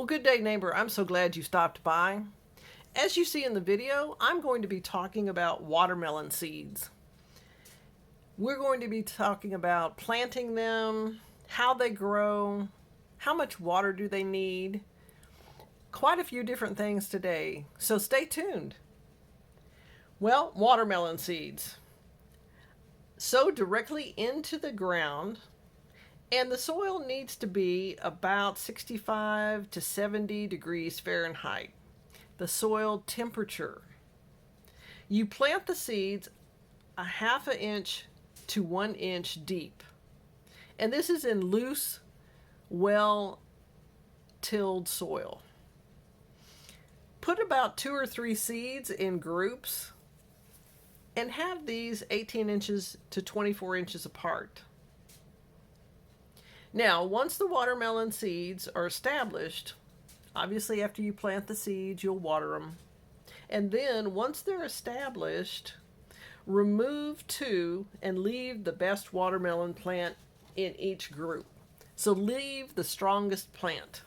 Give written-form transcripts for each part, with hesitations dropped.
Well, good day, neighbor. I'm so glad you stopped by. As you see in the video, I'm going to be talking about watermelon seeds. We're going to be talking about planting them, how they grow, how much water do they need. Quite a few different things today, so stay tuned. Well, watermelon seeds. Sow directly into the ground, and the soil needs to be about 65 to 70 degrees Fahrenheit. The soil temperature. You plant the seeds a half an inch to 1 inch deep. And this is in loose, well-tilled soil. Put about 2 or 3 seeds in groups and have these 18 inches to 24 inches apart. Now, once the watermelon seeds are established, obviously after you plant the seeds, you'll water them. And then once they're established, remove 2 and leave the best watermelon plant in each group. So leave the strongest plant.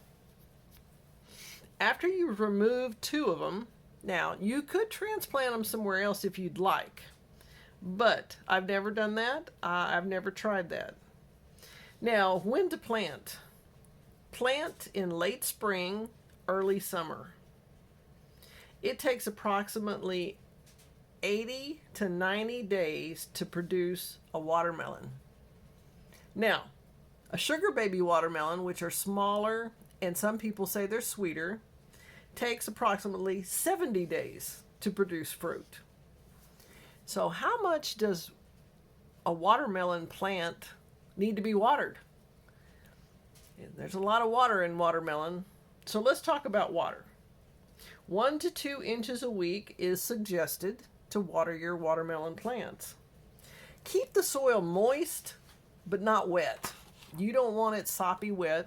After you've removed 2 of them, now you could transplant them somewhere else if you'd like, but I've never done that. I've never tried that. Now, when to plant? Plant in late spring, early summer. It takes approximately 80 to 90 days to produce a watermelon. Now, a sugar baby watermelon, which are smaller and some people say they're sweeter, takes approximately 70 days to produce fruit. So how much does a watermelon plant need to be watered? There's a lot of water in watermelon, so let's talk about water. 1 to 2 inches a week is suggested to water your watermelon plants. Keep the soil moist, but not wet. You don't want it soppy wet.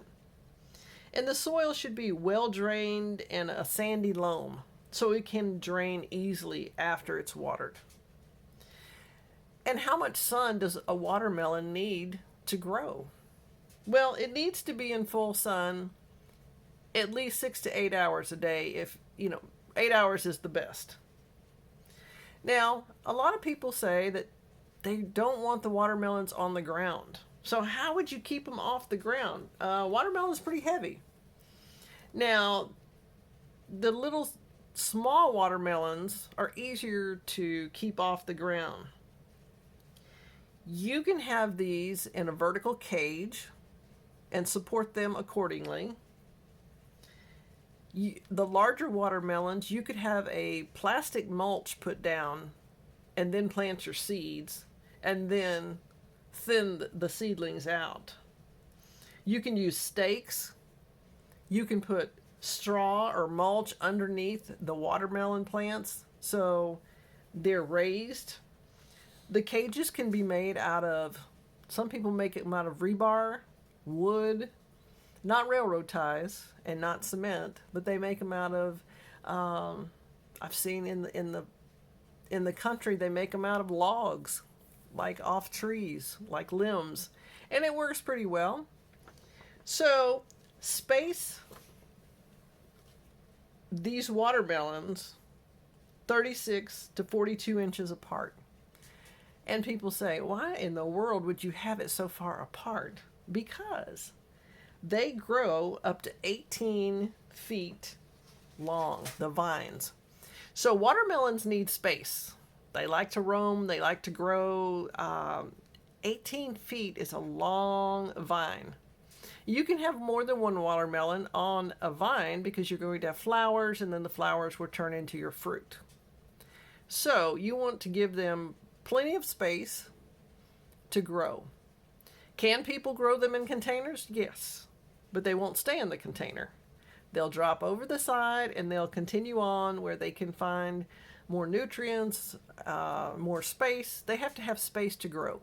And the soil should be well drained and a sandy loam, so it can drain easily after it's watered. And how much sun does a watermelon need to grow? Well, it needs to be in full sun at least 6 to 8 hours a day. If 8 hours is the best. Now, a lot of people say that they don't want the watermelons on the ground. So how would you keep them off the ground? Watermelon is pretty heavy. Now, the little small watermelons are easier to keep off the ground. You can have these in a vertical cage and support them accordingly. The larger watermelons, you could have a plastic mulch put down and then plant your seeds and then thin the seedlings out. You can use stakes. You can put straw or mulch underneath the watermelon plants so they're raised. The cages can be made out of, some people make them out of rebar, wood, not railroad ties and not cement, but they make them out of, I've seen in the country, they make them out of logs, like off trees, like limbs, and it works pretty well. So space these watermelons 36 to 42 inches apart. And people say, why in the world would you have it so far apart? Because they grow up to 18 feet long, the vines. So watermelons need space. They like to roam, they like to grow. 18 feet is a long vine. You can have more than one watermelon on a vine because you're going to have flowers, and then the flowers will turn into your fruit. So you want to give them plenty of space to grow. Can people grow them in containers? Yes, but they won't stay in the container. They'll drop over the side and they'll continue on where they can find more nutrients, more space. They have to have space to grow.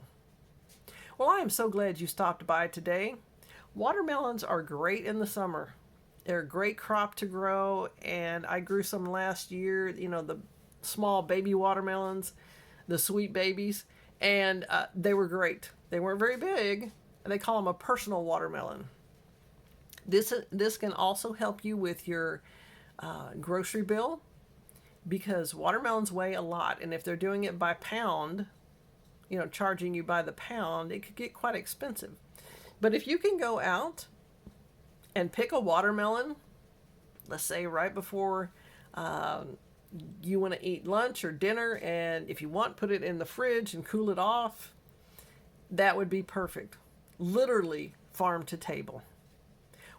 Well, I am so glad you stopped by today. Watermelons are great in the summer. They're a great crop to grow, and I grew some last year, the small baby watermelons, the sweet babies, and they were great. They weren't very big, and they call them a personal watermelon. This can also help you with your grocery bill, because watermelons weigh a lot, and if they're doing it by pound, charging you by the pound, it could get quite expensive. But if you can go out and pick a watermelon, let's say right before you want to eat lunch or dinner, and if you want, put it in the fridge and cool it off, that would be perfect. Literally farm to table.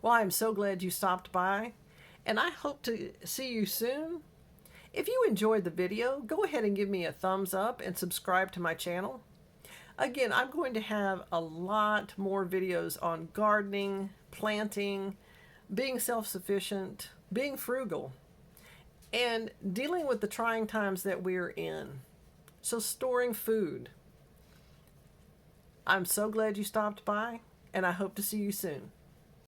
Well, I'm so glad you stopped by, and I hope to see you soon. If you enjoyed the video, go ahead and give me a thumbs up and subscribe to my channel. Again, I'm going to have a lot more videos on gardening, planting, being self-sufficient, being frugal, and dealing with the trying times that we're in. So storing food. I'm so glad you stopped by, and I hope to see you soon.